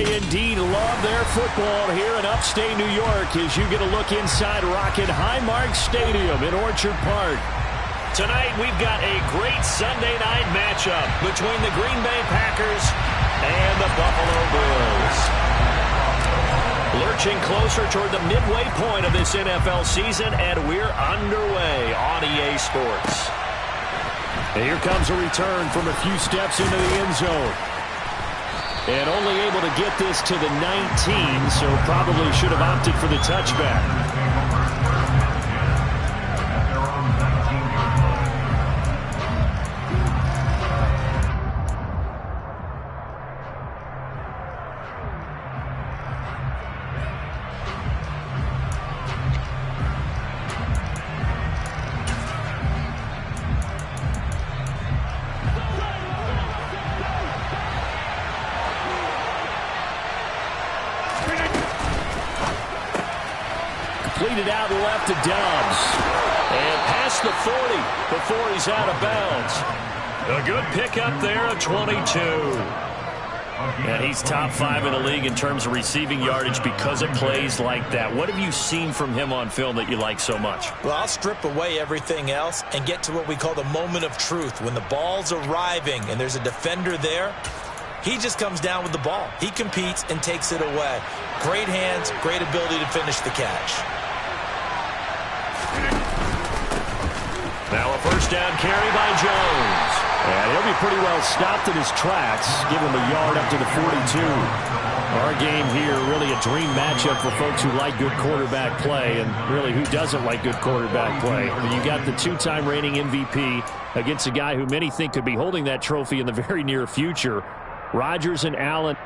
they indeed love their football here in upstate New York as you get a look inside Rocket Highmark Stadium in Orchard Park. Tonight we've got a great Sunday night matchup between the Green Bay Packers and the Buffalo Bills. Lurching closer toward the midway point of this NFL season, and we're underway on EA Sports. And here comes a return from a few steps into the end zone. And only able to get this to the 19, so probably should have opted for the touchback. Completed out left to Dobbs. And past the 40 before he's out of bounds. A good pickup there at 22. And he's top 5 in the league in terms of receiving yardage because of plays like that. What have you seen from him on film that you like so much? Well, I'll strip away everything else and get to what we call the moment of truth. When the ball's arriving and there's a defender there, he just comes down with the ball. He competes and takes it away. Great hands, great ability to finish the catch. Now a first down carry by Jones. And he'll be pretty well stopped in his tracks. Give him a yard up to the 42. Our game here, really a dream matchup for folks who like good quarterback play. And really, who doesn't like good quarterback play? I mean, you got the 2-time reigning MVP against a guy who many think could be holding that trophy in the very near future. Rodgers and Allen.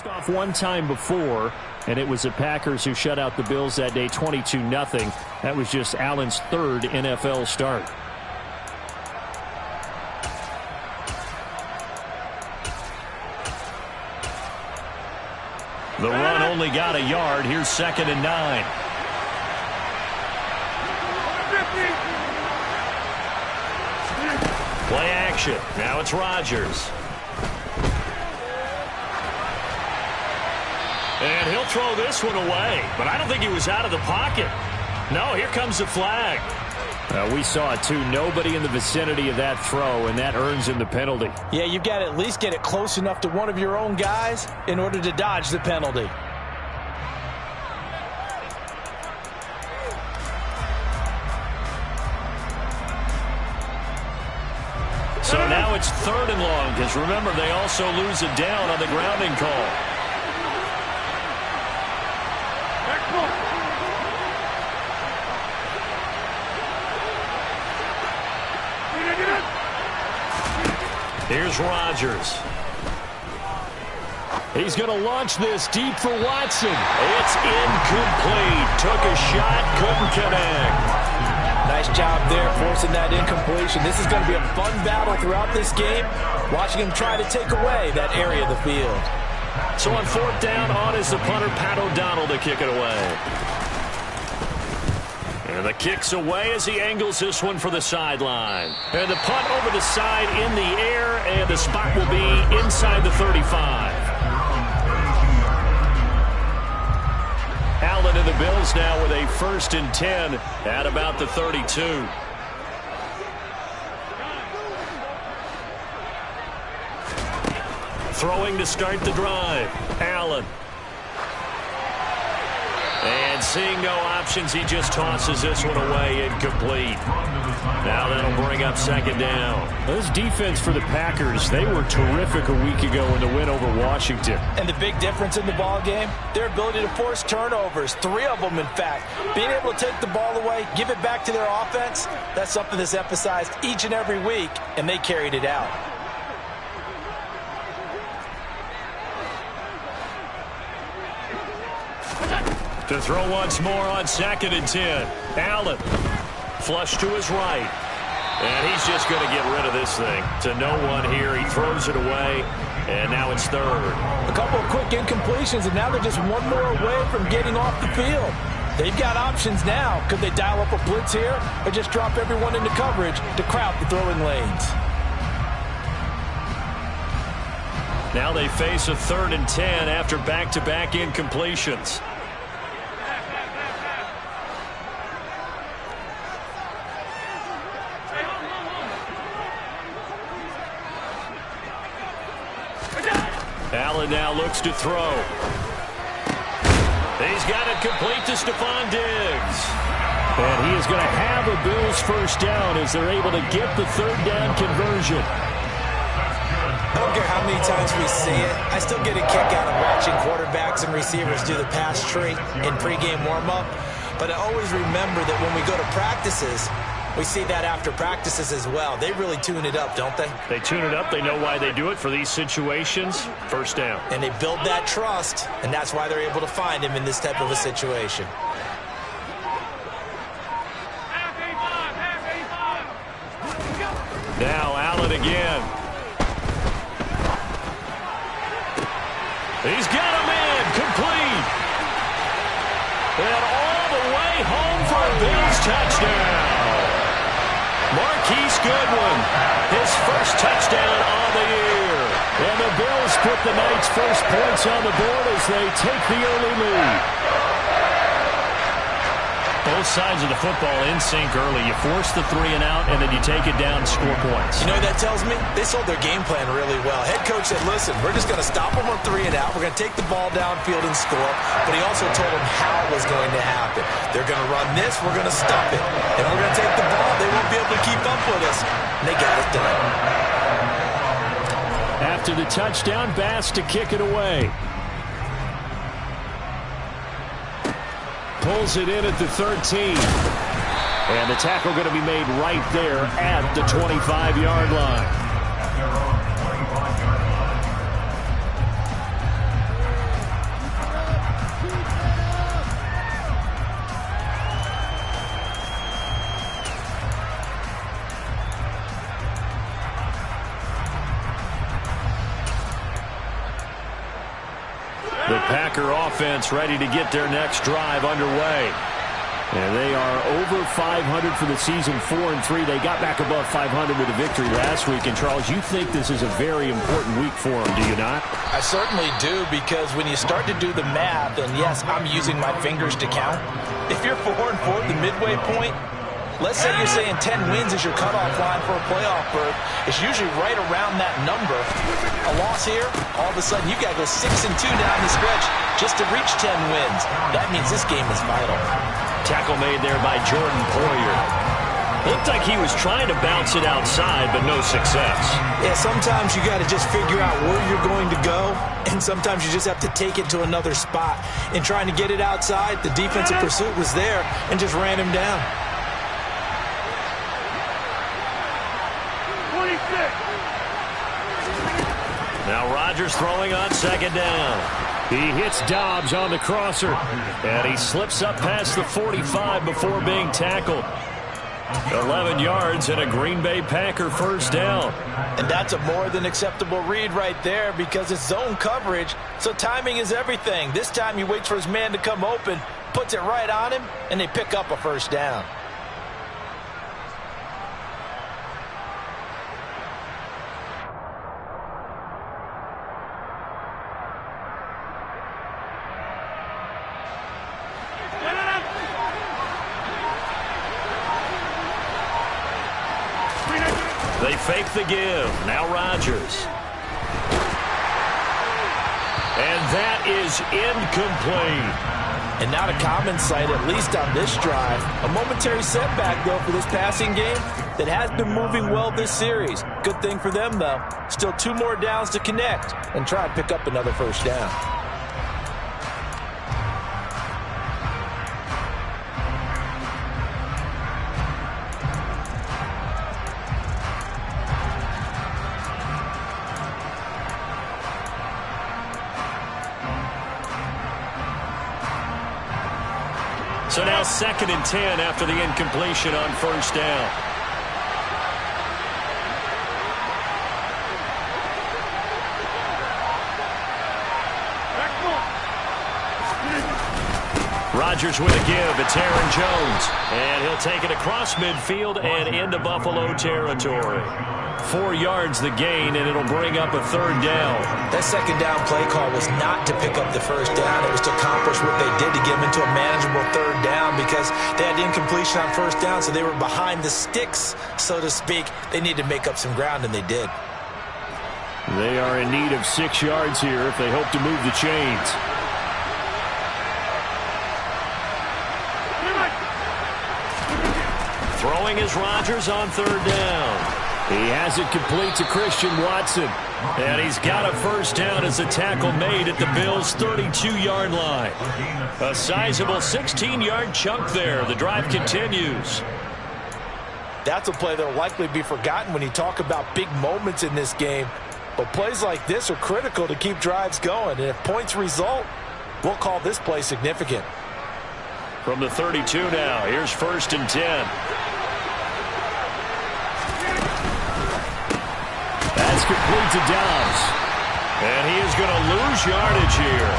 Off one time before, and it was the Packers who shut out the Bills that day 22-0. That was just Allen's 3rd NFL start. The run only got a yard. Here's 2nd and 9. Play action. Now it's Rodgers. And he'll throw this one away, but I don't think he was out of the pocket. No, here comes the flag. We saw it too. Nobody in the vicinity of that throw, and that earns him the penalty. Yeah, you've got to at least get it close enough to one of your own guys in order to dodge the penalty. So now it's 3rd and long, because remember, they also lose a down on the grounding call. Here's Rodgers. He's going to launch this deep for Watson. It's incomplete. Took a shot, couldn't connect. Nice job there forcing that incompletion. This is going to be a fun battle throughout this game. Watching him try to take away that area of the field. So on 4th down, on is the punter, Pat O'Donnell, to kick it away. And the kick's away as he angles this one for the sideline. And the punt over the side in the air, and the spot will be inside the 35. Allen and the Bills now with a 1st and 10 at about the 32. Throwing to start the drive. Allen. And seeing no options, he just tosses this one away, incomplete. Now that'll bring up second down. This defense for the Packers, they were terrific a week ago in the win over Washington. And the big difference in the ball game, their ability to force turnovers, 3 of them in fact. Being able to take the ball away, give it back to their offense, that's something that's emphasized each and every week, and they carried it out. To throw once more on 2nd and 10. Allen, flush to his right. And he's just going to get rid of this thing. To no one here. He throws it away, and now it's 3rd. A couple of quick incompletions, and now they're just one more away from getting off the field. They've got options now. Could they dial up a blitz here or just drop everyone into coverage to crowd the throwing lanes? Now they face a 3rd and 10 after back-to-back incompletions. Allen now looks to throw. He's got it complete to Stephon Diggs. And he is going to have a Bills first down as they're able to get the 3rd down conversion. I don't care how many times we see it. I still get a kick out of watching quarterbacks and receivers do the pass tree in pregame warm-up. But I always remember that when we go to practices, we see that after practices as well. They really tune it up, don't they? They tune it up. They know why they do it for these situations. First down. And they build that trust, and that's why they're able to find him in this type of a situation. Now Allen again. He's got him in. Complete. And all the way home for a Bills touchdown. Marquise Goodwin, his first touchdown on the year. And the Bills put the night's first points on the board as they take the early lead. Both sides of the football in sync early. You force the 3 and out, and then you take it down and score points. You know what that tells me? They sold their game plan really well. Head coach said, listen, we're just going to stop them on 3 and out. We're going to take the ball downfield and score. But he also told them how it was going to happen. They're going to run this. We're going to stop it. And we're going to take the ball. They won't be able to keep up with us. And they got it done. After the touchdown, Bass to kick it away. Pulls it in at the 13. And the tackle going to be made right there at the 25-yard line. The Packer offense ready to get their next drive underway. And they are over 500 for the season, 4-3. They got back above 500 with a victory last week. And, Charles, you think this is a very important week for them, do you not? I certainly do, because when you start to do the math, and yes, I'm using my fingers to count. If you're 4-4 at the midway point, let's say you're saying 10 wins is your cutoff line for a playoff berth. It's usually right around that number. A loss here, all of a sudden you got to go 6-2 down the stretch just to reach 10 wins. That means this game is vital. Tackle made there by Jordan Poyer. Looked like he was trying to bounce it outside, but no success. Yeah, sometimes you got to just figure out where you're going to go, and sometimes you just have to take it to another spot. In trying to get it outside, the defensive pursuit was there and just ran him down. Now Rodgers throwing on 2nd down. He hits Dobbs on the crosser, and he slips up past the 45 before being tackled. 11 yards and a Green Bay Packer first down. And that's a more than acceptable read right there, because it's zone coverage, so timing is everything. This time he waits for his man to come open, puts it right on him, and they pick up a first down. They fake the give. Now Rodgers. And that is incomplete. And not a common sight, at least on this drive. A momentary setback, though, for this passing game that has been moving well this series. Good thing for them, though. Still 2 more downs to connect and try to pick up another first down. So now 2nd and 10 after the incompletion on first down. Rodgers with a give. It's Aaron Jones. And he'll take it across midfield and into Buffalo territory. 4 yards the gain, and it'll bring up a 3rd down. That 2nd down play call was not to pick up the first down. It was to accomplish what they did to get them into a manageable 3rd down because they had incompletion on first down, so they were behind the sticks, so to speak. They needed to make up some ground, and they did. They are in need of 6 yards here if they hope to move the chains. Throwing is Rodgers on 3rd down. He has it complete to Christian Watson. And he's got a first down as a tackle made at the Bills' 32-yard line. A sizable 16-yard chunk there. The drive continues. That's a play that will likely be forgotten when you talk about big moments in this game. But plays like this are critical to keep drives going. And if points result, we'll call this play significant. From the 32 now, here's 1st and 10. That's complete to Dobbs. And he is going to lose yardage here.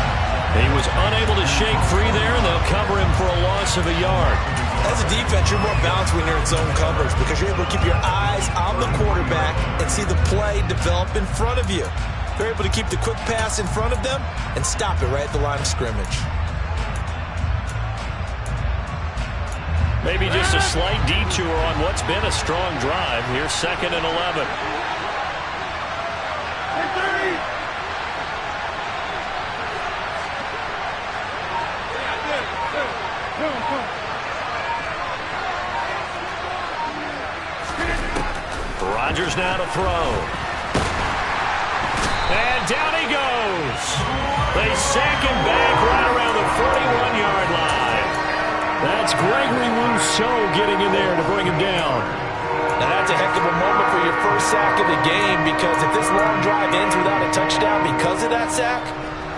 He was unable to shake free there, and they'll cover him for a loss of a yard. As a defense, you're more balanced when you're in zone coverage because you're able to keep your eyes on the quarterback and see the play develop in front of you. They're able to keep the quick pass in front of them and stop it right at the line of scrimmage. Maybe just a slight detour on what's been a strong drive. Here's 2nd and 11. Rodgers now to throw. And down he goes. They sack him back right around the 41-yard line. That's Gregory Rousseau getting in there to bring him down. Now that's a heck of a moment for your first sack of the game because if this long drive ends without a touchdown because of that sack,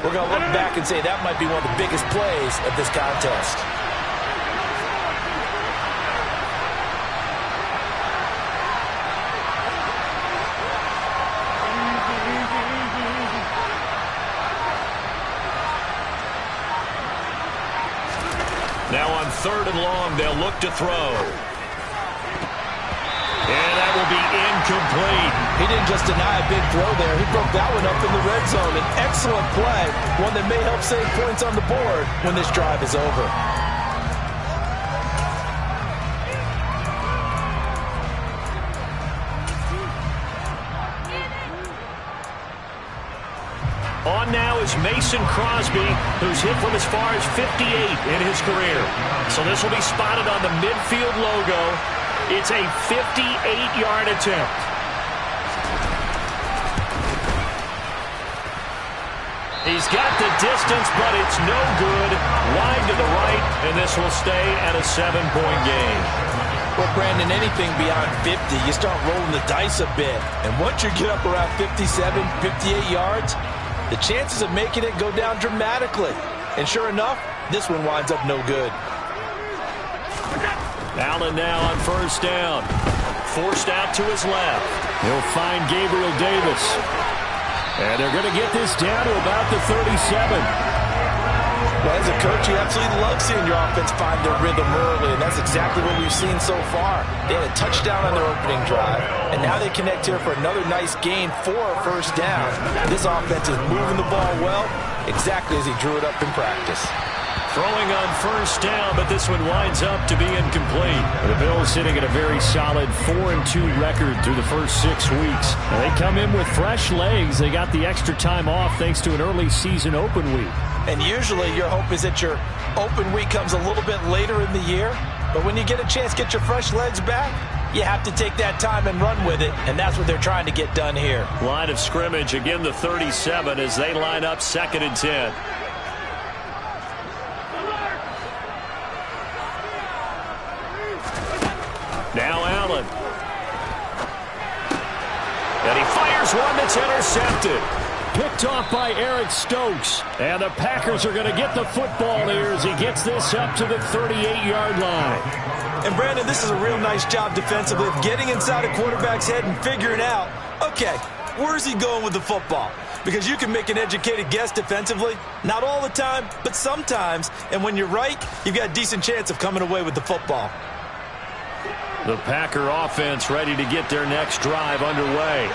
we're going to look back and say that might be one of the biggest plays of this contest. Now on 3rd and long, they'll look to throw. And that will be incomplete. He didn't just deny a big throw there. He broke that one up in the red zone. An excellent play, one that may help save points on the board when this drive is over. On now is Mason Crosby, who's hit from as far as 58 in his career. So this will be spotted on the midfield logo. It's a 58-yard attempt. He's got the distance, but it's no good. Wide to the right, and this will stay at a 7-point game. Well, Brandon, anything beyond 50, you start rolling the dice a bit. And once you get up around 57, 58 yards, the chances of making it go down dramatically. And sure enough, this one winds up no good. Allen now on first down. Forced out to his left. He'll find Gabriel Davis. And they're going to get this down to about the 37. Well, as a coach, you absolutely love seeing your offense find their rhythm early, and that's exactly what we've seen so far. They had a touchdown on their opening drive, and now they connect here for another nice gain for a first down. This offense is moving the ball well, exactly as he drew it up in practice. Throwing on first down, but this one winds up to be incomplete. The Bills sitting at a very solid 4-2 record through the first 6 weeks. And they come in with fresh legs. They got the extra time off thanks to an early season open week. And usually your hope is that your open week comes a little bit later in the year. But when you get a chance to get your fresh legs back, you have to take that time and run with it, and that's what they're trying to get done here. Line of scrimmage, again the 37 as they line up 2nd and 10. Now Allen. And he fires one that's intercepted. Picked off by Eric Stokes. And the Packers are going to get the football here as he gets this up to the 38-yard line. And, Brandon, this is a real nice job defensively of getting inside a quarterback's head and figuring out, okay, where's he going with the football? Because you can make an educated guess defensively. Not all the time, but sometimes. And when you're right, you've got a decent chance of coming away with the football. The Packer offense ready to get their next drive underway.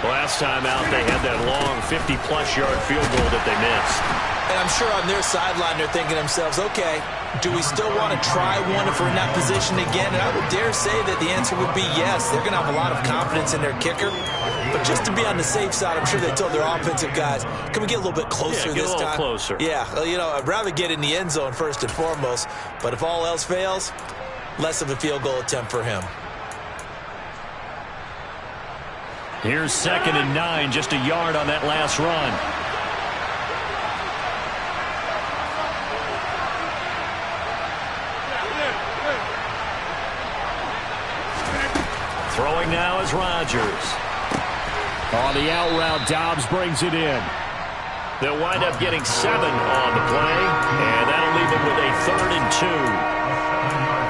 Last time out, they had that long 50-plus yard field goal that they missed. And I'm sure on their sideline they're thinking to themselves, okay, do we still want to try one if we're in that position again? And I would dare say that the answer would be yes. They're going to have a lot of confidence in their kicker. But just to be on the safe side, I'm sure they told their offensive guys, can we get a little bit closer this time? Yeah, get a little closer. Yeah, well, you know, I'd rather get in the end zone first and foremost. But if all else fails, less of a field goal attempt for him. Here's 2nd and 9, just a yard on that last run. Throwing now is Rodgers. On the out route, Dobbs brings it in. They'll wind up getting 7 on the play, and that'll leave them with a 3rd and 2.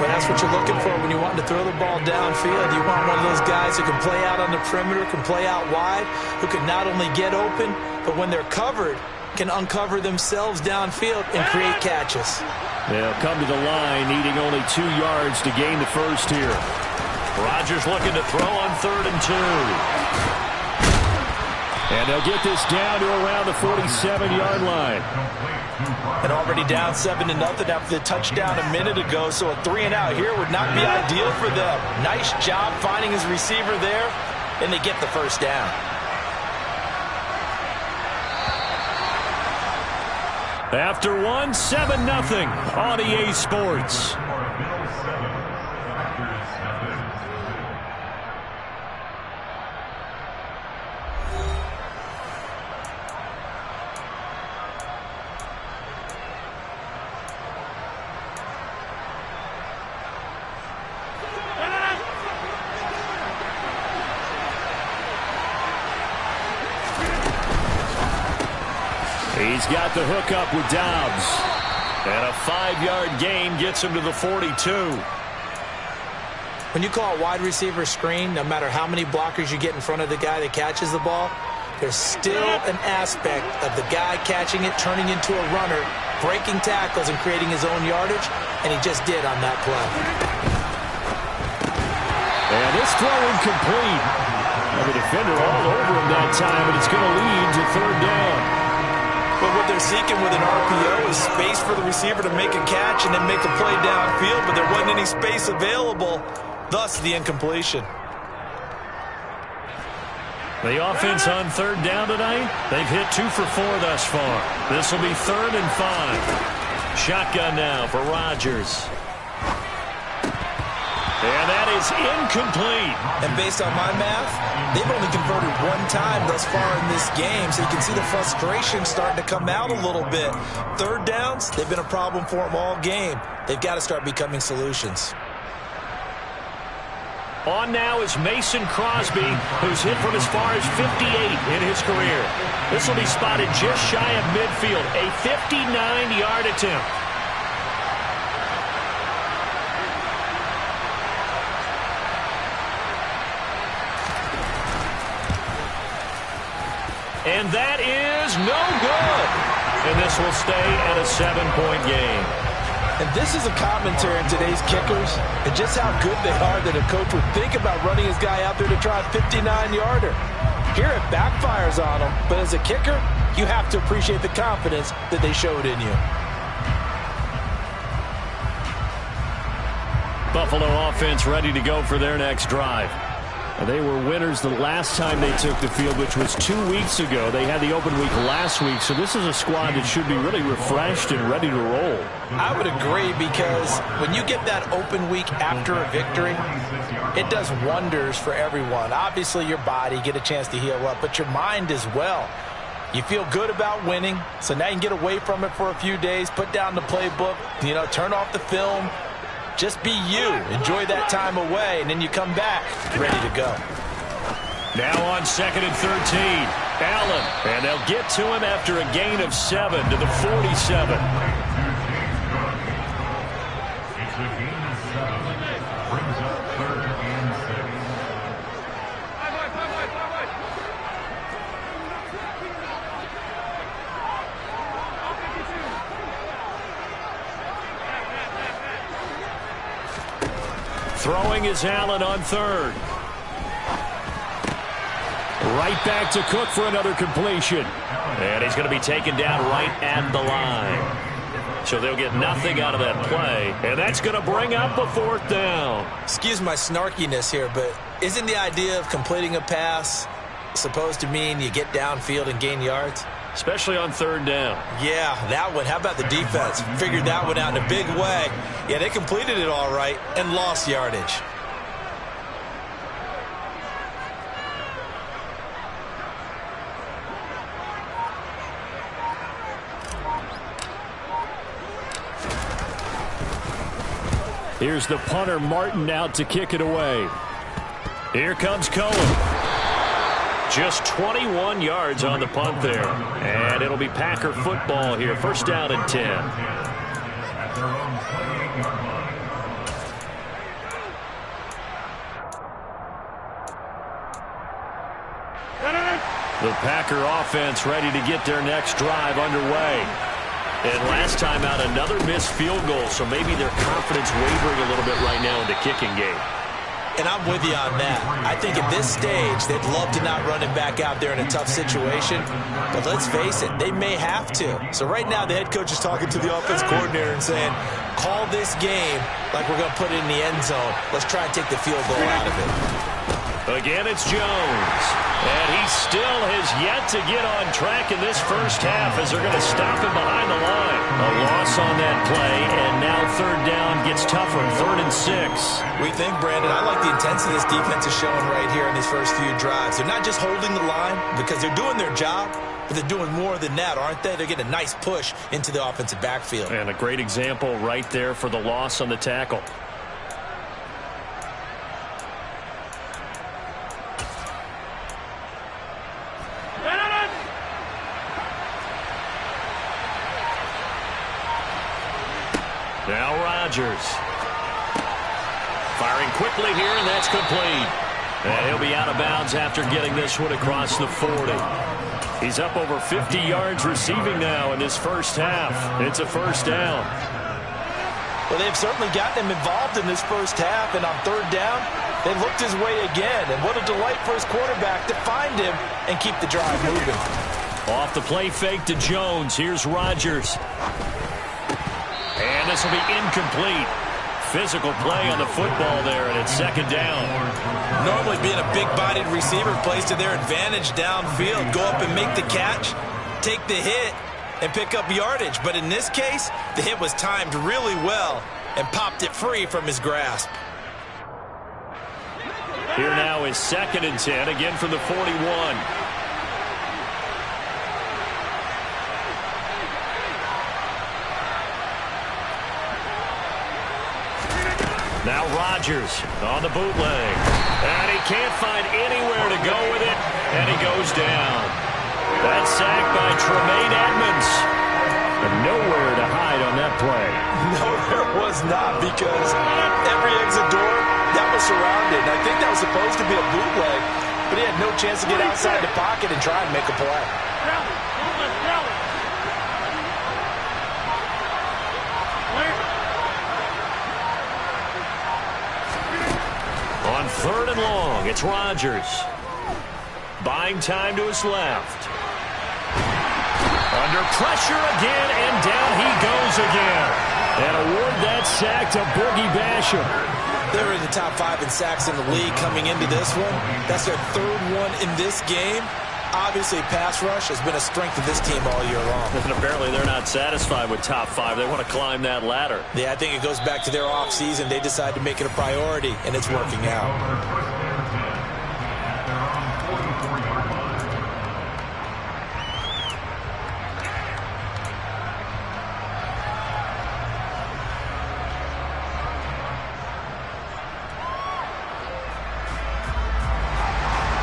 Well, that's what you're looking for when you want to throw the ball downfield. You want one of those guys who can play out on the perimeter, can play out wide, who can not only get open, but when they're covered, can uncover themselves downfield and create catches. They'll come to the line, needing only 2 yards to gain the first here. Rodgers looking to throw on 3rd and 2. And they'll get this down to around the 47-yard line. And already down 7-0 after the touchdown a minute ago, so a 3-and-out here would not be ideal for them. Nice job finding his receiver there, and they get the first down. After one, 7-0 on EA Sports. He's got the hook up with Dobbs. And a 5-yard gain gets him to the 42. When you call a wide receiver screen, no matter how many blockers you get in front of the guy that catches the ball, there's still an aspect of the guy catching it, turning into a runner, breaking tackles and creating his own yardage, and he just did on that play. And this throw incomplete. The defender all over him that time, and it's going to lead to 3rd down. But what they're seeking with an RPO is space for the receiver to make a catch and then make a play downfield, but there wasn't any space available, thus the incompletion. The offense on 3rd down tonight, they've hit 2 for 4 thus far. This will be 3rd and 5. Shotgun now for Rodgers. And that is incomplete. And based on my math, they've only converted 1 time thus far in this game, so you can see the frustration starting to come out a little bit. 3rd downs, they've been a problem for them all game. They've got to start becoming solutions. On now is Mason Crosby, who's hit from as far as 58 in his career. This will be spotted just shy of midfield, a 59-yard attempt. And that is no good. And this will stay at a 7-point game. And this is a commentary on today's kickers and just how good they are that a coach would think about running his guy out there to try a 59-yarder. Here it backfires on him, but as a kicker, you have to appreciate the confidence that they showed in you. Buffalo offense ready to go for their next drive. They were winners the last time they took the field, which was 2 weeks ago. They had the open week last week, so this is a squad that should be really refreshed and ready to roll. I would agree, because when you get that open week after a victory, it does wonders for everyone. Obviously, your body, get a chance to heal up, but your mind as well. You feel good about winning, so now you can get away from it for a few days, put down the playbook, turn off the film. Just be you. Enjoy that time away, and then you come back ready to go. Now on 2nd and 13. Allen, and they'll get to him after a gain of 7 to the 47. It's a gain of 7. Brings up 3rd and 6. Throwing is Allen on 3rd. Right back to Cook for another completion. And he's going to be taken down right at the line. So they'll get nothing out of that play. And that's going to bring up a 4th down. Excuse my snarkiness here, but isn't the idea of completing a pass supposed to mean you get downfield and gain yards? Especially on 3rd down. Yeah, that one. How about the defense? Figured that one out in a big way. Yeah, they completed it all right and lost yardage. Here's the punter, Martin, out to kick it away. Here comes Cohen. Just 21 yards on the punt there. And it'll be Packer football here. 1st down and 10. At their own 28-yard line. The Packer offense ready to get their next drive underway. And last time out, another missed field goal, so maybe their confidence wavering a little bit right now in the kicking game. And I'm with you on that. I think at this stage, they'd love to not run him back out there in a tough situation. But let's face it, they may have to. So right now, the head coach is talking to the offense coordinator and saying, call this game like we're going to put it in the end zone. Let's try and take the field goal out of it. Again, it's Jones. And he still has yet to get on track in this first half as they're going to stop him behind the line. A loss on that play, and now 3rd down gets tougher. 3rd and 6. We think, Brandon, I like the intensity this defense is showing right here in these first few drives. They're not just holding the line because they're doing their job, but they're doing more than that, aren't they? They're getting a nice push into the offensive backfield. And a great example right there for the loss on the tackle. Now Rodgers. Firing quickly here, and that's complete. And he'll be out of bounds after getting this one across the 40. He's up over 50 yards receiving now in this first half. It's a 1st down. Well, they've certainly gotten him involved in this first half, and on 3rd down, they looked his way again. And what a delight for his quarterback to find him and keep the drive moving. Off the play fake to Jones. Here's Rodgers. And this will be incomplete. Physical play on the football there, and it's 2nd down. Normally being a big-bodied receiver plays to their advantage downfield. Go up and make the catch, take the hit, and pick up yardage. But in this case, the hit was timed really well and popped it free from his grasp. Here now is 2nd and 10, again from the 41. Now Rodgers on the bootleg. And he can't find anywhere to go with it, and he goes down. That sack by Tremaine Edmonds. And nowhere to hide on that play. No, there was not, because every exit door, that was surrounded. I think that was supposed to be a bootleg, but he had no chance to get outside the pocket and try and make a play. On 3rd and long, it's Rodgers. Buying time to his left. Under pressure again, and down he goes again. And award that sack to Boogie Basham. They were in the top 5 in sacks in the league coming into this one. That's their 3rd one in this game. Obviously, pass rush has been a strength of this team all year long. And apparently they're not satisfied with top 5. They want to climb that ladder. Yeah, I think it goes back to their offseason. They decided to make it a priority, and it's working out.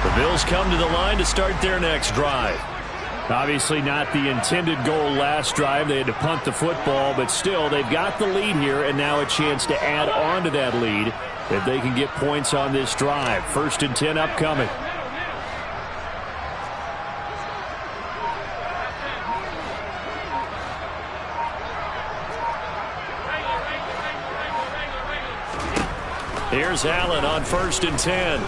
The Bills come to the line to start their next drive. Obviously not the intended goal last drive. They had to punt the football, but still they've got the lead here, and now a chance to add on to that lead if they can get points on this drive. 1st and 10 upcoming. Here's Allen on 1st and 10.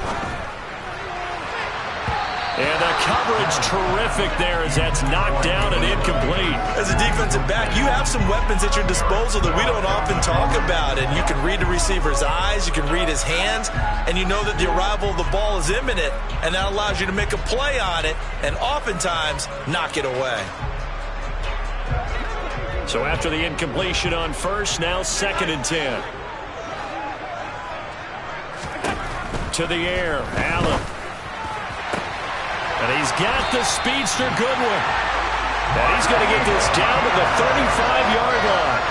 And the coverage terrific there as that's knocked down and incomplete. As a defensive back, you have some weapons at your disposal that we don't often talk about. And you can read the receiver's eyes, you can read his hands, and you know that the arrival of the ball is imminent, and that allows you to make a play on it and oftentimes knock it away. So after the incompletion on 1st, now 2nd and 10. To the air, Allen. And he's got the speedster Goodwin. And he's going to get this down to the 35-yard line.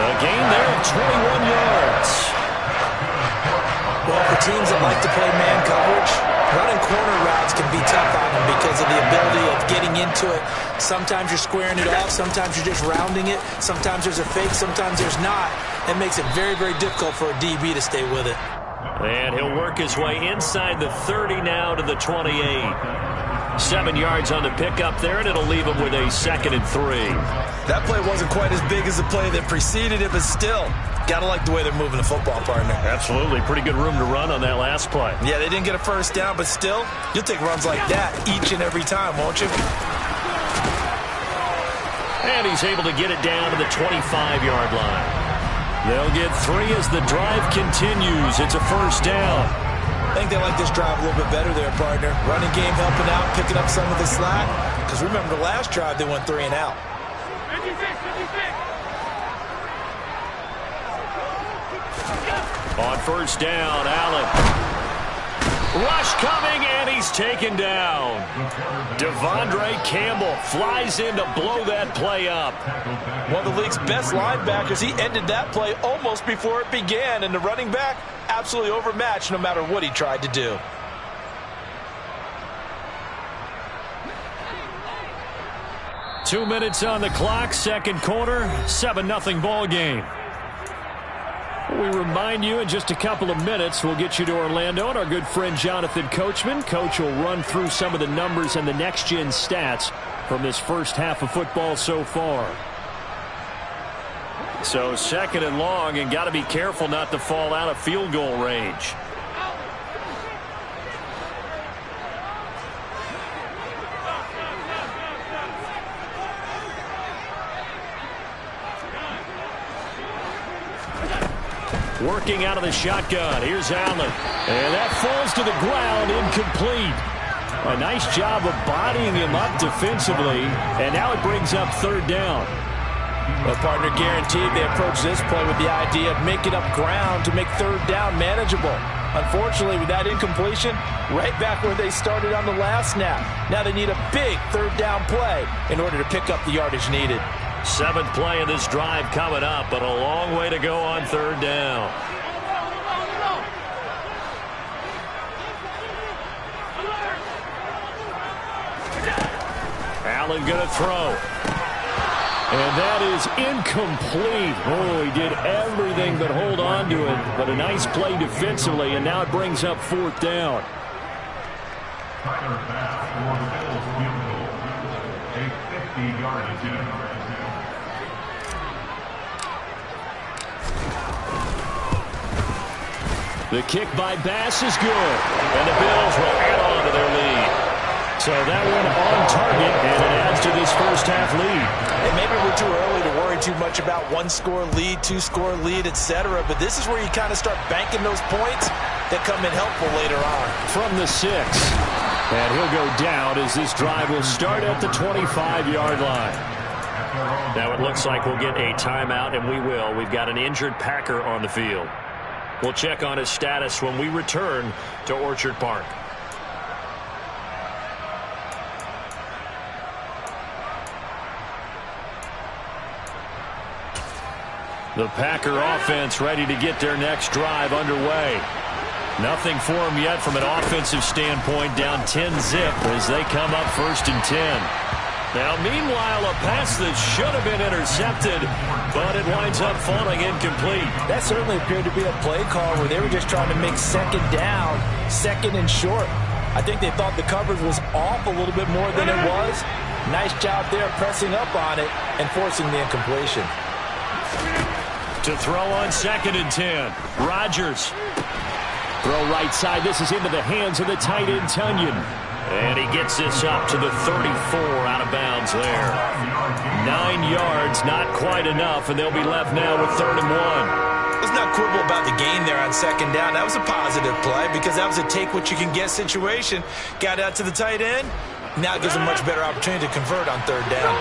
A gain there of 21 yards. Well, for teams that like to play man coverage, running corner routes can be tough on them because of the ability of getting into it. Sometimes you're squaring it off. Sometimes you're just rounding it. Sometimes there's a fake. Sometimes there's not. It makes it very, very difficult for a DB to stay with it. And he'll work his way inside the 30 now to the 28. 7 yards on the pickup there, and it'll leave him with a 2nd and 3. That play wasn't quite as big as the play that preceded it, but still, got to like the way they're moving the football, partner. Absolutely. Pretty good room to run on that last play. Yeah, they didn't get a 1st down, but still, you'll take runs like that each and every time, won't you? And he's able to get it down to the 25-yard line. They'll get 3 as the drive continues. It's a 1st down. I think they like this drive a little bit better there, partner. Running game helping out, picking up some of the slack. Because remember, the last drive, they went 3 and out. On 1st down, Allen. Rush coming, and he's taken down. Devondre Campbell flies in to blow that play up. One of the league's best linebackers. He ended that play almost before it began, and the running back absolutely overmatched no matter what he tried to do. Two minutes on the clock, 2nd quarter, 7-0 ball game. We remind you in just a couple of minutes we'll get you to Orlando and our good friend Jonathan Coachman. Coach will run through some of the numbers and the next-gen stats from this first half of football so far. So 2nd and long, and got to be careful not to fall out of field goal range. Working out of the shotgun. Here's Allen. And that falls to the ground, incomplete. A nice job of bodying him up defensively. And now it brings up 3rd down. Well, partner, guaranteed they approach this play with the idea of making up ground to make 3rd down manageable. Unfortunately, with that incompletion, right back where they started on the last snap. Now they need a big 3rd down play in order to pick up the yardage needed. 7th play of this drive coming up, but a long way to go on 3rd down. Allen gonna throw. And that is incomplete. Oh, he did everything but hold on to it. But a nice play defensively, and now it brings up 4th down. Tyler Bass for the Bills field goal. A 50-yard attempt. The kick by Bass is good. And the Bills will add on to their lead. So that one on target, and it adds to this first half lead. And maybe maybe we're too early to worry too much about one-score lead, two-score lead, etc. But this is where you kind of start banking those points that come in helpful later on. From the 6. And he'll go down as this drive will start at the 25-yard line. Now it looks like we'll get a timeout, and we will. We've got an injured Packer on the field. We'll check on his status when we return to Orchard Park. The Packer offense ready to get their next drive underway. Nothing for them yet from an offensive standpoint, down 10-zip as they come up 1st and 10. Now, meanwhile, a pass that should have been intercepted, but it winds up falling incomplete. That certainly appeared to be a play call where they were just trying to make second down, second and short. I think they thought the coverage was off a little bit more than it was. Nice job there pressing up on it and forcing the incompletion. To throw on 2nd and 10. Rodgers. Throw right side. This is into the hands of the tight end, Tunyon. And he gets this up to the 34 out of bounds there. 9 yards, not quite enough, and they'll be left now with 3rd and 1. Let's not quibble about the gain there on 2nd down. That was a positive play because that was a take-what-you-can-get situation. Got out to the tight end. Now it gives them a much better opportunity to convert on 3rd down.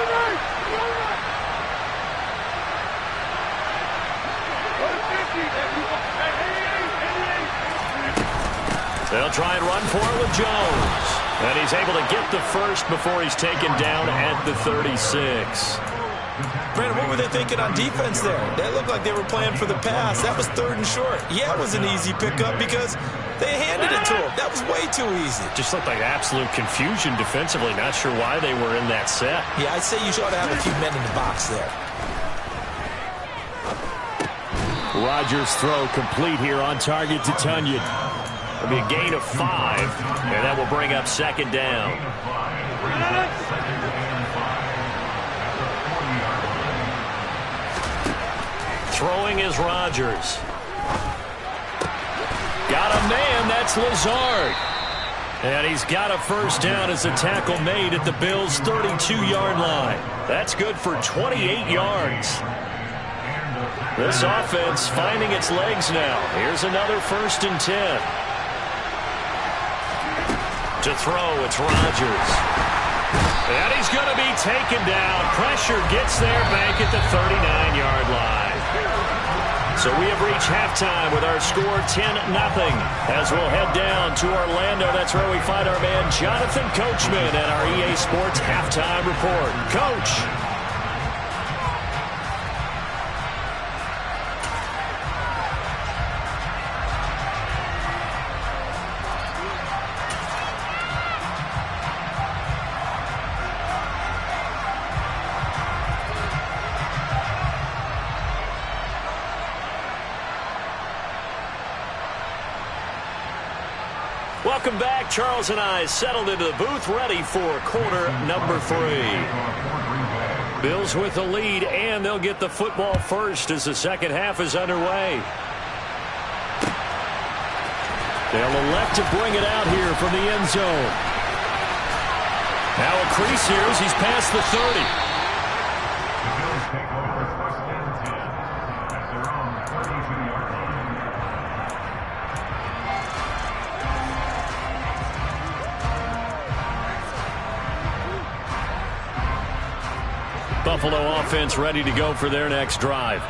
They'll try and run for it with Jones. And he's able to get the first before he's taken down at the 36. Brandon, what were they thinking on defense there? That looked like they were playing for the pass. That was 3rd and short. Yeah, it was an easy pickup because they handed it to him. That was way too easy. Just looked like absolute confusion defensively. Not sure why they were in that set. Yeah, I'd say you ought to have a few men in the box there. Rodgers' throw complete here on target to Tunyon. It'll be a gain of 5, and that will bring up 2nd down. Throwing is Rodgers. Got a man, that's Lazard. And he's got a first down as a tackle made at the Bills' 32-yard line. That's good for 28 yards. This offense finding its legs now. Here's another 1st and 10. To throw, it's Rodgers. And he's going to be taken down. Pressure gets there back at the 39-yard line. So we have reached halftime with our score 10-0. As we'll head down to Orlando, that's where we find our man Jonathan Coachman at our EA Sports Halftime Report. Coach. Welcome back. Charles and I settled into the booth, ready for quarter number 3. Bills with the lead, and they'll get the football first as the second half is underway. They'll elect to bring it out here from the end zone. Now a crease here as he's past the 30. Buffalo offense ready to go for their next drive.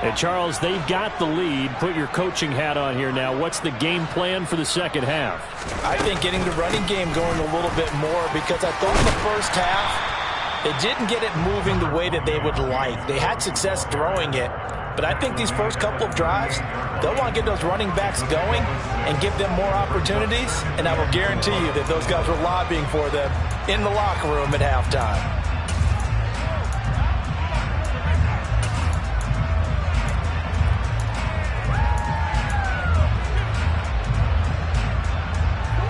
And Charles, they've got the lead. Put your coaching hat on here now. What's the game plan for the second half? I think getting the running game going a little bit more because I thought in the first half they didn't get it moving the way that they would like. They had success throwing it, but I think these first couple of drives, they'll want to get those running backs going and give them more opportunities, and I will guarantee you that those guys were lobbying for them in the locker room at halftime.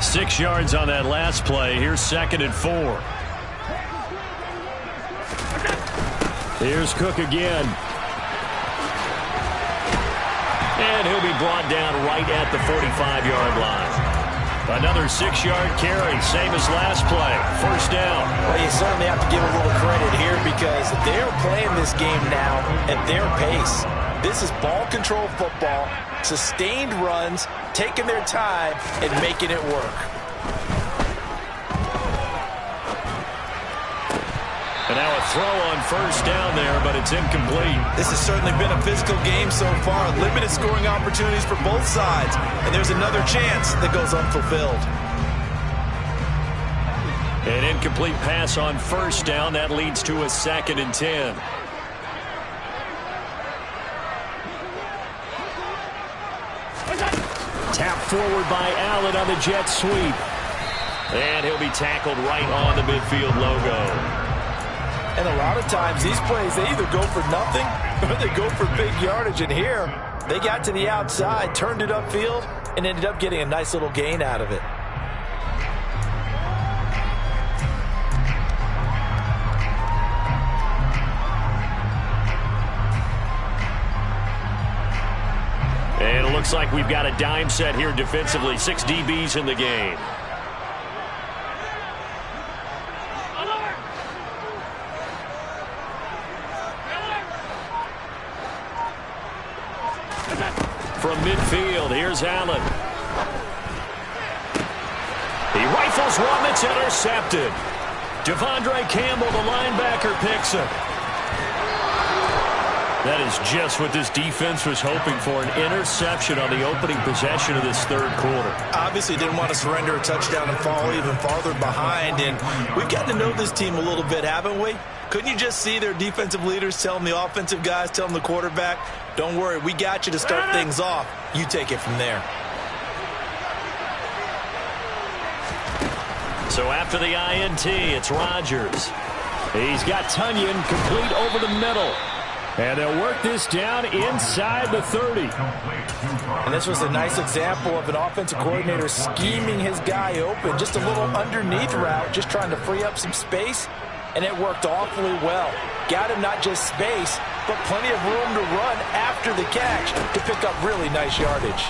6 yards on that last play. Here's 2nd and 4. Here's Cook again. And he'll be brought down right at the 45-yard line. Another 6-yard carry, same as last play. First down. Well, you certainly have to give a little credit here because they're playing this game now at their pace. This is ball control football, sustained runs, taking their time, and making it work. And now a throw on first down there, but it's incomplete. This has certainly been a physical game so far. Limited scoring opportunities for both sides. And there's another chance that goes unfulfilled. An incomplete pass on first down. That leads to a 2nd and 10. Tap forward by Allen on the jet sweep. And he'll be tackled right on the midfield logo. And a lot of times, these plays, they either go for nothing or they go for big yardage. And here, they got to the outside, turned it upfield, and ended up getting a nice little gain out of it. And it looks like we've got a dime set here defensively. 6 DBs in the game. From midfield, here's Allen. He rifles one that's intercepted. Devondre Campbell, the linebacker, picks it. That is just what this defense was hoping for, an interception on the opening possession of this third quarter. Obviously didn't want to surrender a touchdown and fall even farther behind. And we've gotten to know this team a little bit, haven't we? Couldn't you just see their defensive leaders telling the offensive guys, telling the quarterback, don't worry, we got you to start things off. You take it from there. So after the INT, it's Rodgers. He's got Tunyon complete over the middle. And they'll work this down inside the 30. And this was a nice example of an offensive coordinator scheming his guy open. Just a little underneath route, just trying to free up some space. And it worked awfully well. Got him not just space, but plenty of room to run after the catch to pick up really nice yardage.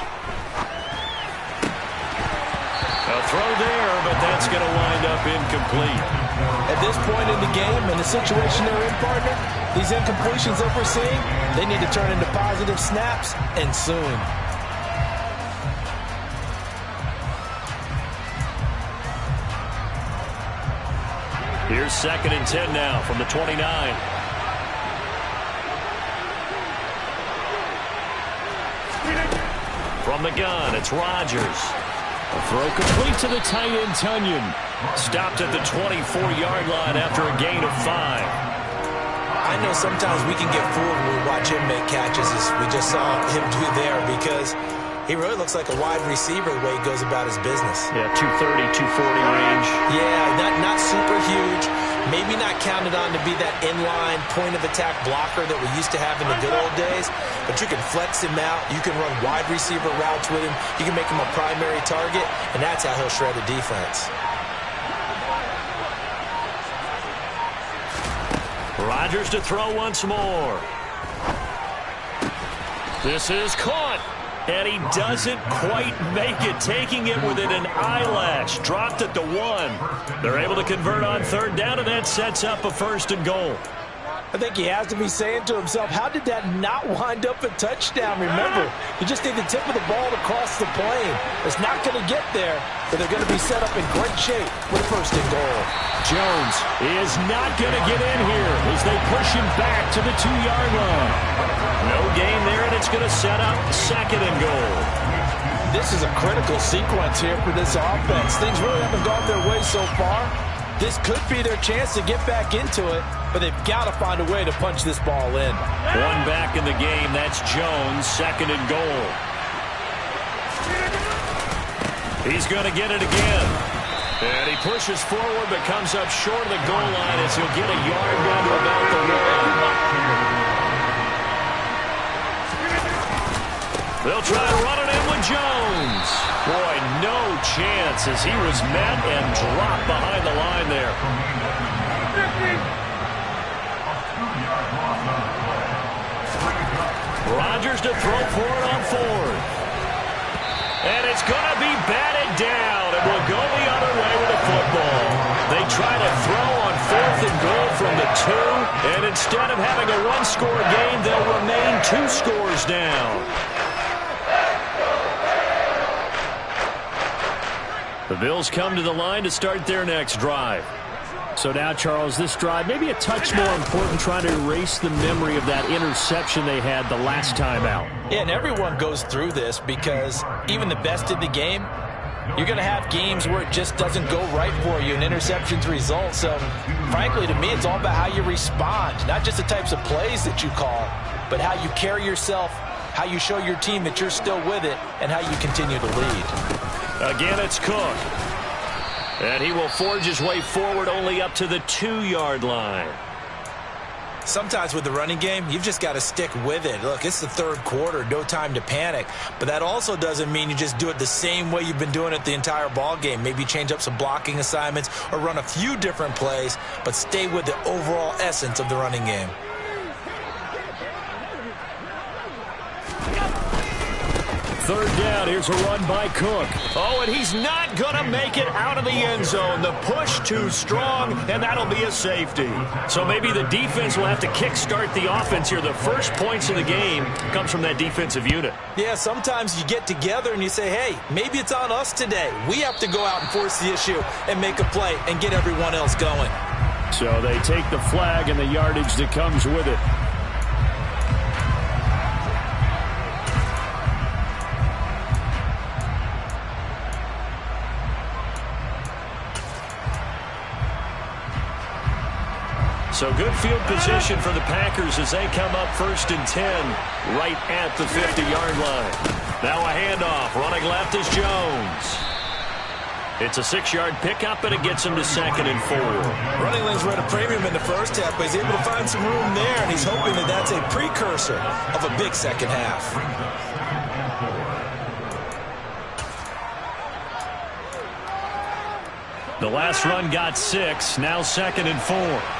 A throw there, but that's going to wind up incomplete. At this point in the game, in the situation they're in, partner, these incompletions that we're seeing, they need to turn into positive snaps, and soon. Here's 2nd and 10 now from the 29. From the gun, it's Rodgers. A throw complete to the tight end, Tunyon. Stopped at the 24-yard line after a gain of 5. I know sometimes we can get fooled when we watch him make catches, as we just saw him do there, because he really looks like a wide receiver the way he goes about his business. Yeah, 230, 240 range. Yeah, not super huge. Maybe not counted on to be that inline point-of-attack blocker that we used to have in the good old days. But you can flex him out. You can run wide receiver routes with him. You can make him a primary target, and that's how he'll shred a defense. Rodgers to throw once more. This is caught. And he doesn't quite make it, taking it within an eyelash. Dropped at the 1. They're able to convert on third down, and that sets up a 1st and goal. I think he has to be saying to himself, how did that not wind up a touchdown? Remember, you just need the tip of the ball to cross the plane. It's not going to get there, but they're going to be set up in great shape with 1st and goal. Jones is not going to get in here as they push him back to the 2-yard line. No gain there, and it's going to set up 2nd and goal. This is a critical sequence here for this offense. Things really haven't gone their way so far. This could be their chance to get back into it, but they've got to find a way to punch this ball in. One back in the game, that's Jones, 2nd and goal. He's going to get it again. And he pushes forward but comes up short of the goal line as he'll get a yard down to about the 1. They'll try to run it in with Jones. Boy, no chance as he was met and dropped behind the line there. Rodgers to throw for it on 4th. And it's going to be batted down And instead of having a one-score game, they'll remain 2 scores down. The Bills come to the line to start their next drive. So now, Charles, this drive maybe a touch more important, trying to erase the memory of that interception they had the last time out. Yeah, and everyone goes through this because even the best in the game, you're going to have games where it just doesn't go right for you and interceptions result. So, frankly, to me, it's all about how you respond, not just the types of plays that you call, but how you carry yourself, how you show your team that you're still with it, and how you continue to lead. Again, it's Cook. And he will forge his way forward only up to the 2-yard line. Sometimes with the running game, you've just got to stick with it. Look, it's the third quarter, no time to panic. But that also doesn't mean you just do it the same way you've been doing it the entire ball game. Maybe change up some blocking assignments or run a few different plays, but stay with the overall essence of the running game. Third down, here's a run by Cook. Oh, and he's not going to make it out of the end zone. The push too strong, and that'll be a safety. So maybe the defense will have to kickstart the offense here. The first points of the game comes from that defensive unit. Yeah, sometimes you get together and you say, hey, maybe it's on us today. We have to go out and force the issue and make a play and get everyone else going. So they take the flag and the yardage that comes with it. So good field position for the Packers as they come up 1st and 10 right at the 50-yard line. Now a handoff. Running left is Jones. It's a 6-yard pickup, and it gets him to 2nd and 4. Running lanes were at a premium in the first half, but he's able to find some room there, and he's hoping that that's a precursor of a big second half. The last run got 6. Now 2nd and 4.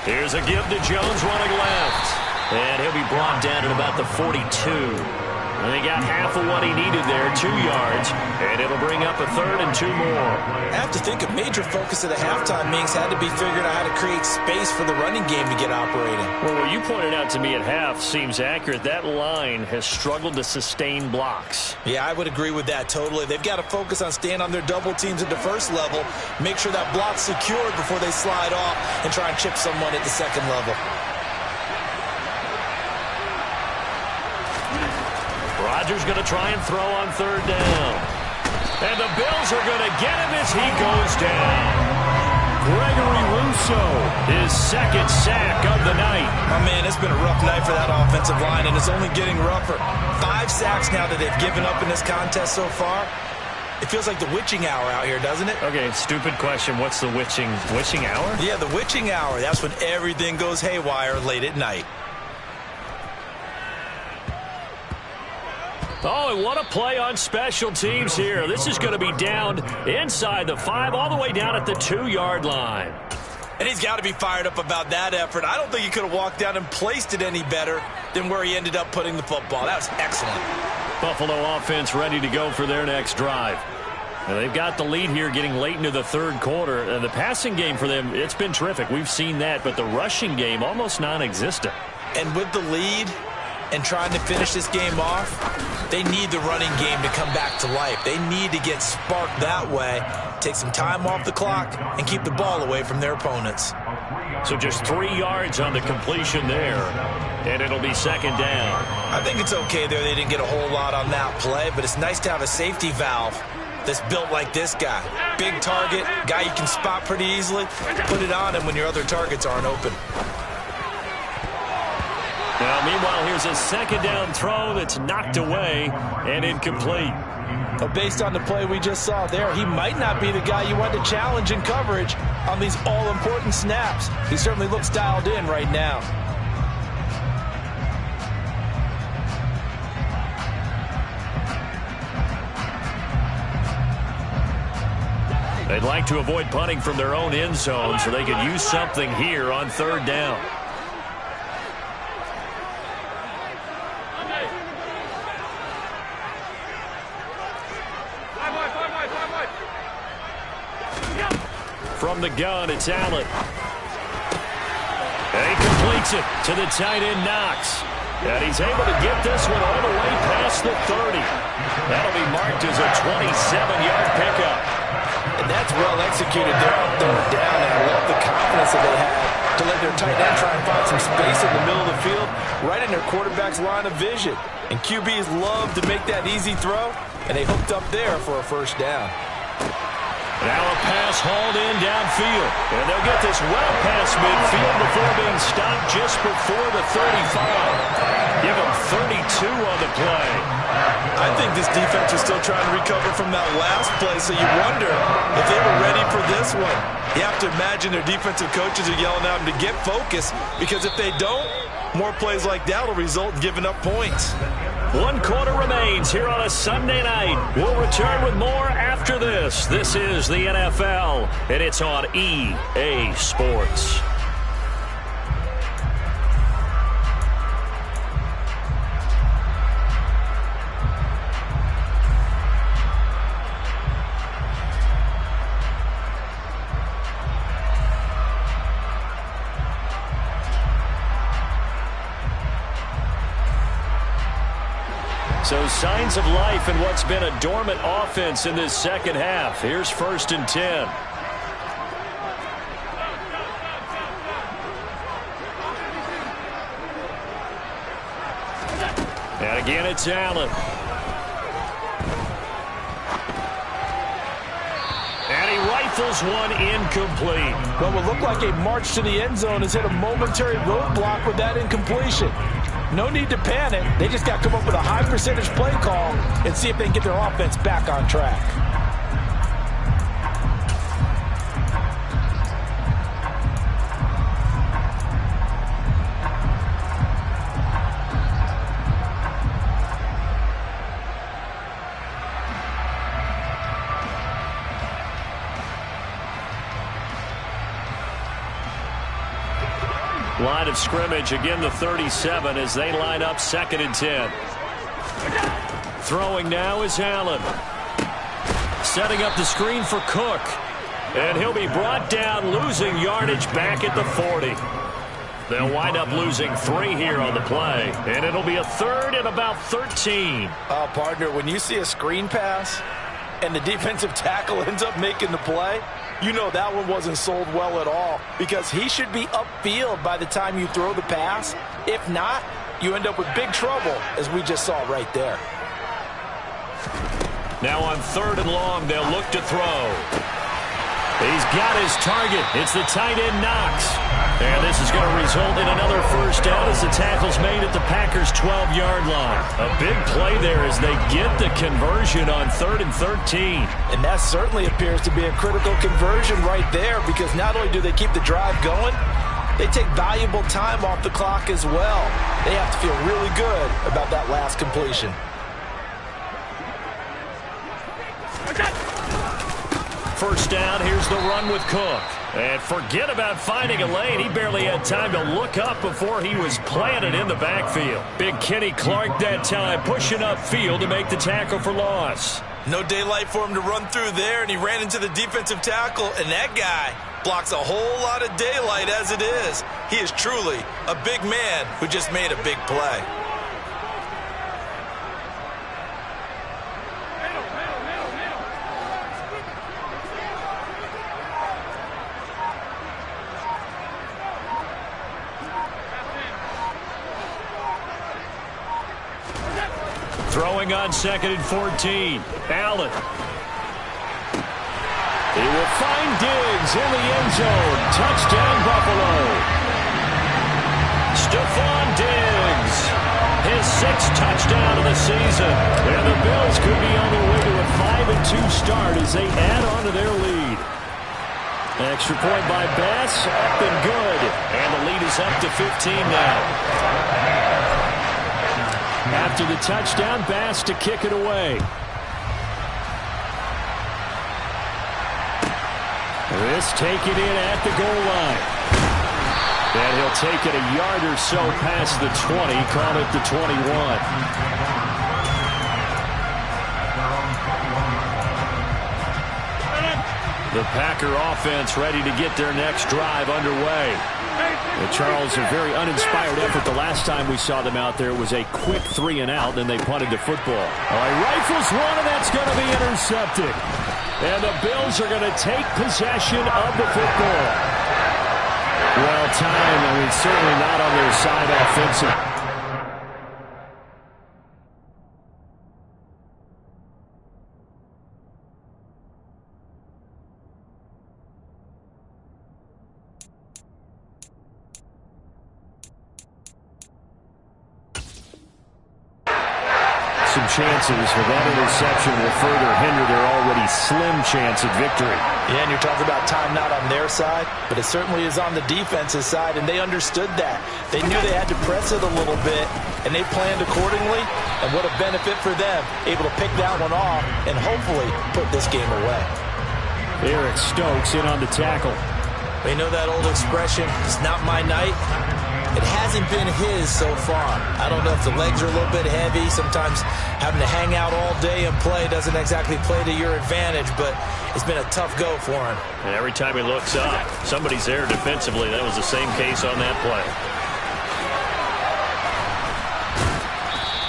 Here's a give to Jones running left. And he'll be brought down at about the 42. And they got half of what he needed there, 2 yards. And it'll bring up a 3rd and 2 more. I have to think a major focus of the halftime meetings had to be figuring out how to create space for the running game to get operating. Well, what you pointed out to me at half seems accurate. That line has struggled to sustain blocks. Yeah, I would agree with that totally. They've got to focus on staying on their double teams at the first level, make sure that block's secured before they slide off and try and chip someone at the second level. Rodgers going to try and throw on 3rd down. And the Bills are going to get him as he goes down. Gregory Rousseau, his 2nd sack of the night. Oh, man, it's been a rough night for that offensive line, and it's only getting rougher. 5 sacks now that they've given up in this contest so far. It feels like the witching hour out here, doesn't it? Okay, stupid question. What's the witching hour? Yeah, the witching hour. That's when everything goes haywire late at night. Oh, and what a play on special teams here. This is going to be down inside the 5, all the way down at the 2-yard line. And he's got to be fired up about that effort. I don't think he could have walked down and placed it any better than where he ended up putting the football. That was excellent. Buffalo offense ready to go for their next drive. And they've got the lead here getting late into the 3rd quarter. And the passing game for them, it's been terrific. We've seen that. But the rushing game, almost non-existent. And with the lead and trying to finish this game off, they need the running game to come back to life. They need to get sparked that way, take some time off the clock, and keep the ball away from their opponents. So just 3 yards on the completion there, and it'll be 2nd down. I think it's okay there. They didn't get a whole lot on that play, but it's nice to have a safety valve that's built like this guy. Big target, guy you can spot pretty easily. Put it on him when your other targets aren't open. Now, meanwhile, here's a 2nd down throw that's knocked away and incomplete. But based on the play we just saw there, he might not be the guy you want to challenge in coverage on these all-important snaps. He certainly looks dialed in right now. They'd like to avoid punting from their own end zone so they could use something here on 3rd down. From the gun, it's Allen. And he completes it to the tight end, Knox. And he's able to get this one all the way past the 30. That'll be marked as a 27-yard pickup. And that's well executed there on third down. And I love the confidence that they had to let their tight end try and find some space in the middle of the field, right in their quarterback's line of vision. And QBs love to make that easy throw, and they hooked up there for a first down. Now a pass hauled in downfield. And they'll get this well past midfield before being stopped just before the 35. Give them 32 on the play. I think this defense is still trying to recover from that last play, so you wonder if they were ready for this one. You have to imagine their defensive coaches are yelling at them to get focused, because if they don't, more plays like that will result in giving up points. 1 quarter remains here on a Sunday night. We'll return with more after this. This is the NFL, and it's on EA Sports. So signs of life in what's been a dormant offense in this second half. Here's 1st and 10. And again, it's Allen. And he rifles one incomplete. What would look like a march to the end zone has hit a momentary roadblock with that incompletion. No need to panic. They just got to come up with a high percentage play call and see if they can get their offense back on track. Line of scrimmage, again the 37 as they line up 2nd and 10. Throwing now is Allen. Setting up the screen for Cook. And he'll be brought down, losing yardage back at the 40. They'll wind up losing 3 here on the play. And it'll be a 3rd and about 13. Partner, when you see a screen pass and the defensive tackle ends up making the play, you know that one wasn't sold well at all, because he should be upfield by the time you throw the pass. If not, you end up with big trouble, as we just saw right there. Now on 3rd and long, they'll look to throw. He's got his target. It's the tight end, Knox. And this is going to result in another first down as the tackle's made at the Packers' 12-yard line. A big play there as they get the conversion on 3rd and 13. And that certainly appears to be a critical conversion right there, because not only do they keep the drive going, they take valuable time off the clock as well. They have to feel really good about that last completion. First down, here's the run with Cook. And forget about finding a lane. He barely had time to look up before he was planted in the backfield. Big Kenny Clark that time, pushing upfield to make the tackle for loss. No daylight for him to run through there, and he ran into the defensive tackle, and that guy blocks a whole lot of daylight as it is. He is truly a big man who just made a big play. Throwing on 2nd and 14. Allen. He will find Diggs in the end zone. Touchdown, Buffalo. Stephon Diggs. His 6th touchdown of the season. And the Bills could be on their way to a 5-2 start as they add on to their lead. Extra point by Bass. Up and good. And the lead is up to 15 now. After the touchdown, Bass to kick it away. This taken in at the goal line. And he'll take it a yard or so past the 20, call it the 21. The Packer offense ready to get their next drive underway. And Charles, a very uninspired effort the last time we saw them out there. It was a quick 3 and out, then they punted the football. All right, rifles one, and that's going to be intercepted. And the Bills are going to take possession of the football. Well timed. I mean, certainly not on their side offensively. Chances for that interception will further hinder their already slim chance at victory. Yeah, and you're talking about time not on their side, but it certainly is on the defense's side, and they understood that. They knew they had to press it a little bit, and they planned accordingly, and what a benefit for them, able to pick that one off and hopefully put this game away. Eric Stokes in on the tackle. We know that old expression, it's not my night. It hasn't been his so far. I don't know if the legs are a little bit heavy. Sometimes having to hang out all day and play doesn't exactly play to your advantage, but it's been a tough go for him. And every time he looks up, somebody's there defensively. That was the same case on that play.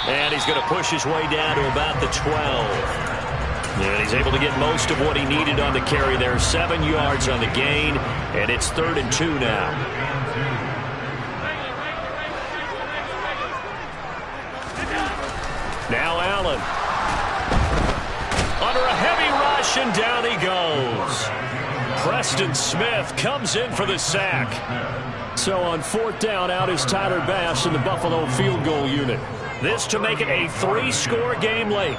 And he's going to push his way down to about the 12. And he's able to get most of what he needed on the carry there. 7 yards on the gain, and it's 3rd and 2 now. Now Allen. Under a heavy rush, and down he goes. Preston Smith comes in for the sack. So on 4th down, out is Tyler Bass in the Buffalo field goal unit. This to make it a 3-score game late.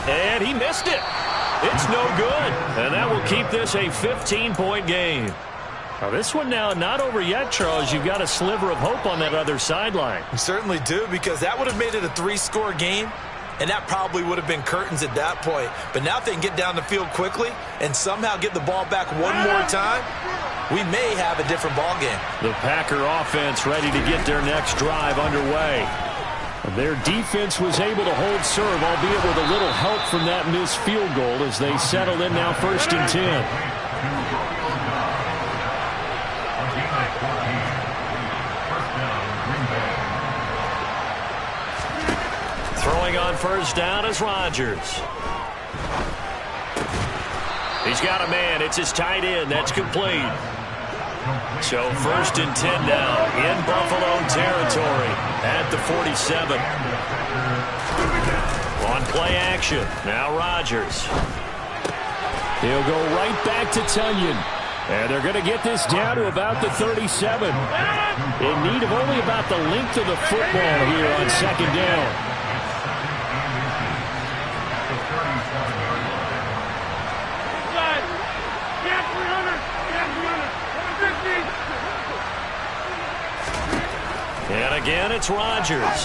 And he missed it. It's no good. And that will keep this a 15-point game. Now this one now not over yet, Charles. You've got a sliver of hope on that other sideline. You certainly do, because that would have made it a 3-score game, and that probably would have been curtains at that point. But now if they can get down the field quickly and somehow get the ball back one more time, we may have a different ball game. The Packer offense ready to get their next drive underway. Their defense was able to hold serve, albeit with a little help from that missed field goal as they settle in now 1st and 10. Throwing on 1st down is Rodgers. He's got a man. It's his tight end. That's complete. So 1st and 10 now in Buffalo territory at the 47. On play action. Now Rodgers. He'll go right back to Tunyon. And they're going to get this down to about the 37. In need of only about the length of the football here on 2nd down. And again, it's Rodgers.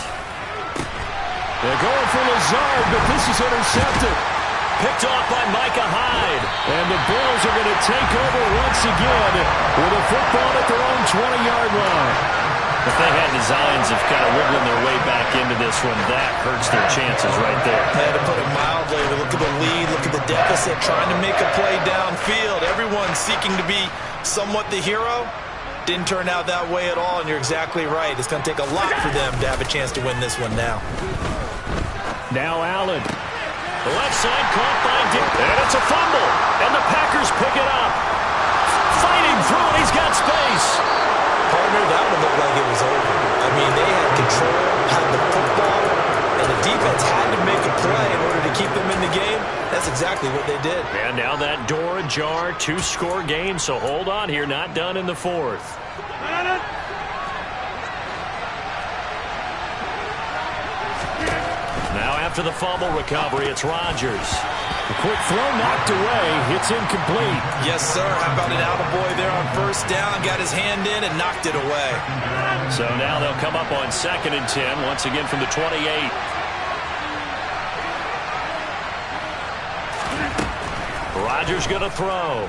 They're going for Lazard, but this is intercepted. Picked off by Micah Hyde. And the Bills are going to take over once again with a football at their own 20-yard line. If they had designs of kind of wiggling their way back into this one, that hurts their chances right there. Yeah, to put it mildly, look at the lead, look at the deficit, trying to make a play downfield. Everyone seeking to be somewhat the hero. Didn't turn out that way at all, and you're exactly right. It's going to take a lot for them to have a chance to win this one now. Now Allen. The left side caught by Dick. And it's a fumble. And the Packers pick it up. Fighting through it. He's got space. Partner, that one looked like it was over. I mean, they had control, had the football, and the defense had to make a play in order to keep them in the game. That's exactly what they did. And now that door ajar, 2-score game, so hold on here. Not done in the 4th. Now after the fumble recovery, it's Rodgers. A quick throw knocked away. It's incomplete. Yes, sir. How about an attaboy there on 1st down? Got his hand in and knocked it away. So now they'll come up on 2nd and 10, once again from the 28. Rodgers going to throw.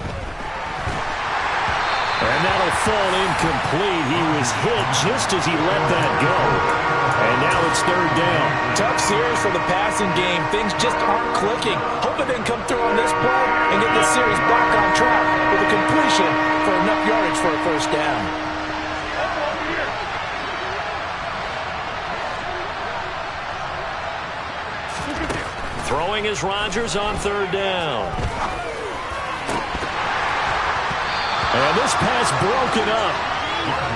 And that'll fall incomplete. He was hit just as he let that go. And now it's third down. Tough series for the passing game. Things just aren't clicking. Hoping they can come through on this play and get this series back on track with a completion for enough yardage for a first down. Throwing is Rodgers on third down. And this pass broken up.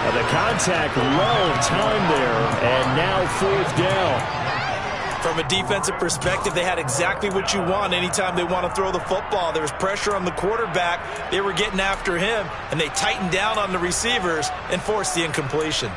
The contact low time there, and now fourth down. From a defensive perspective, they had exactly what you want anytime they want to throw the football. There was pressure on the quarterback. They were getting after him, and they tightened down on the receivers and forced the incompletion.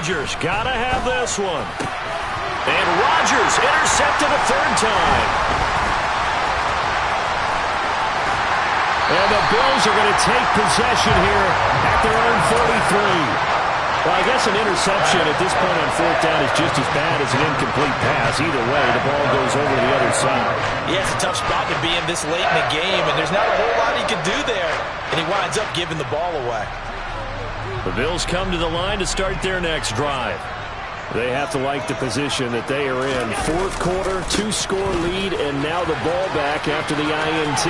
Rodgers gotta have this one. And Rodgers intercepted a third time. And the Bills are going to take possession here at their own 43. Well, I guess an interception at this point on fourth down is just as bad as an incomplete pass. Either way, the ball goes over to the other side. Yeah, it's a tough spot to be in this late in the game, and there's not a whole lot he can do there. And he winds up giving the ball away. The Bills come to the line to start their next drive. They have to like the position that they are in. Fourth quarter, 2-score lead, and now the ball back after the INT.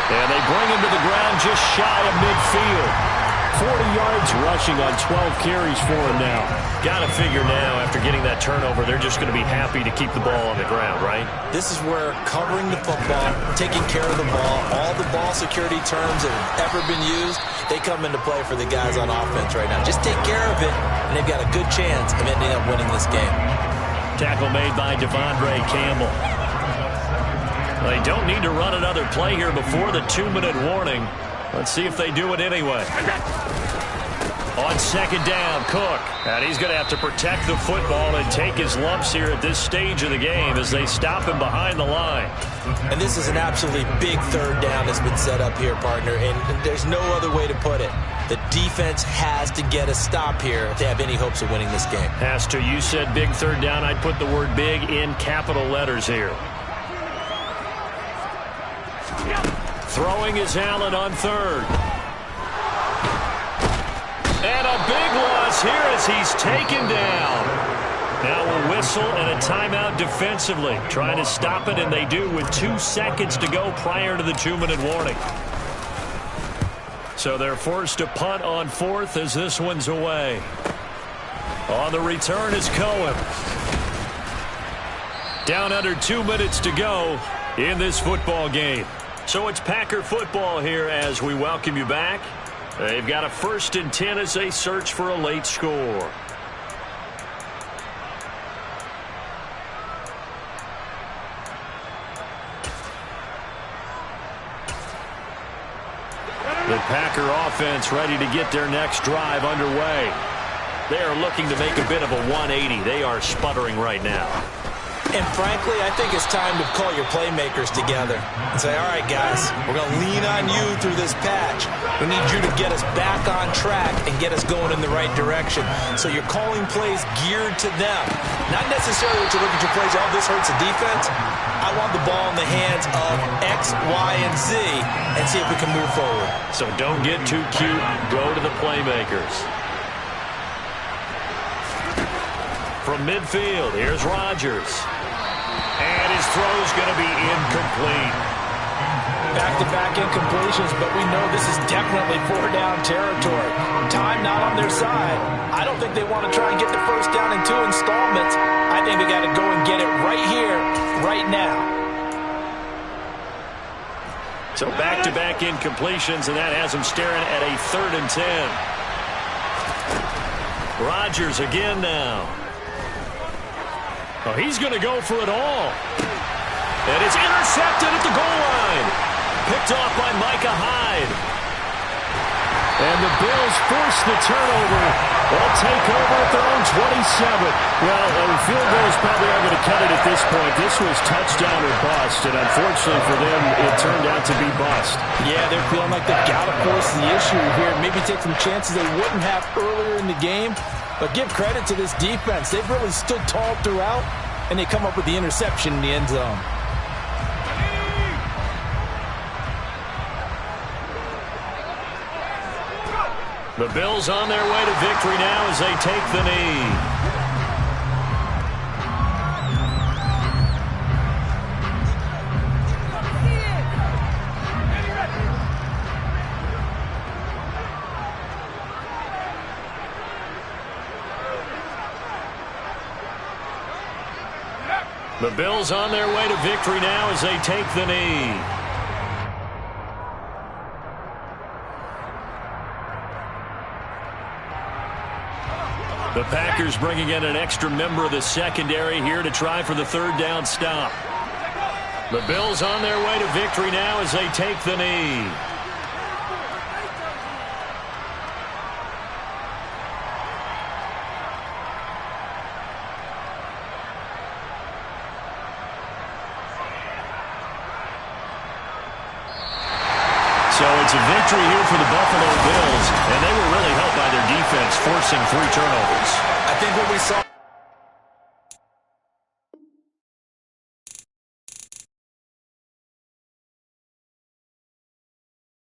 And they bring him to the ground just shy of midfield. 40 yards rushing on 12 carries for him now. Got to figure now, after getting that turnover, they're just going to be happy to keep the ball on the ground, right? This is where covering the football, taking care of the ball, all the ball security terms that have ever been used, they come into play for the guys on offense right now. Just take care of it, and they've got a good chance of ending up winning this game. Tackle made by Devondre Campbell. They don't need to run another play here before the 2-minute warning. Let's see if they do it anyway. On second down, Cook. And he's going to have to protect the football and take his lumps here at this stage of the game as they stop him behind the line. And this is an absolutely big third down that's been set up here, partner, and there's no other way to put it. The defense has to get a stop here if they have any hopes of winning this game. Has to. You said big third down. I'd put the word big in capital letters here. Throwing is Allen on third. And a big loss here as he's taken down. Now a whistle and a timeout defensively. Trying to stop it, and they do with 2 seconds to go prior to the 2-minute warning. So they're forced to punt on fourth as this one's away. On the return is Cohen. Down under 2 minutes to go in this football game. So it's Packer football here as we welcome you back. They've got a 1st and 10 as they search for a late score. The Packer offense ready to get their next drive underway. They are looking to make a bit of a 180. They are sputtering right now. And frankly, I think it's time to call your playmakers together and say, all right, guys, we're going to lean on you through this patch. We need you to get us back on track and get us going in the right direction. So you're calling plays geared to them. Not necessarily to look at your plays, oh, this hurts the defense. I want the ball in the hands of X, Y, and Z and see if we can move forward. So don't get too cute. Go to the playmakers. From midfield, here's Rodgers. And his throw's going to be incomplete. Back-to-back incompletions, but we know this is definitely 4-down territory. Time not on their side. I don't think they want to try and get the first down in 2 installments. I think they got to go and get it right here, right now. So back-to-back incompletions, and that has them staring at a 3rd and 10. Rodgers again now. Oh, he's going to go for it all. And it's intercepted at the goal line. Picked off by Micah Hyde. And the Bills force the turnover. They'll take over at their own 27. Well, field goals probably aren't going to cut it at this point. This was touchdown or bust, and unfortunately for them, it turned out to be bust. Yeah, they're feeling like they've got to force the issue here. Maybe take some chances they wouldn't have earlier in the game. But give credit to this defense. They've really stood tall throughout, and they come up with the interception in the end zone. The Bills on their way to victory now as they take the knee. The Bills on their way to victory now as they take the knee. The Packers bringing in an extra member of the secondary here to try for the third down stop. The Bills on their way to victory now as they take the knee. So it's a victory here for the Buffalo Bills, and they were really helped by their defense, forcing 3 turnovers. I think what we saw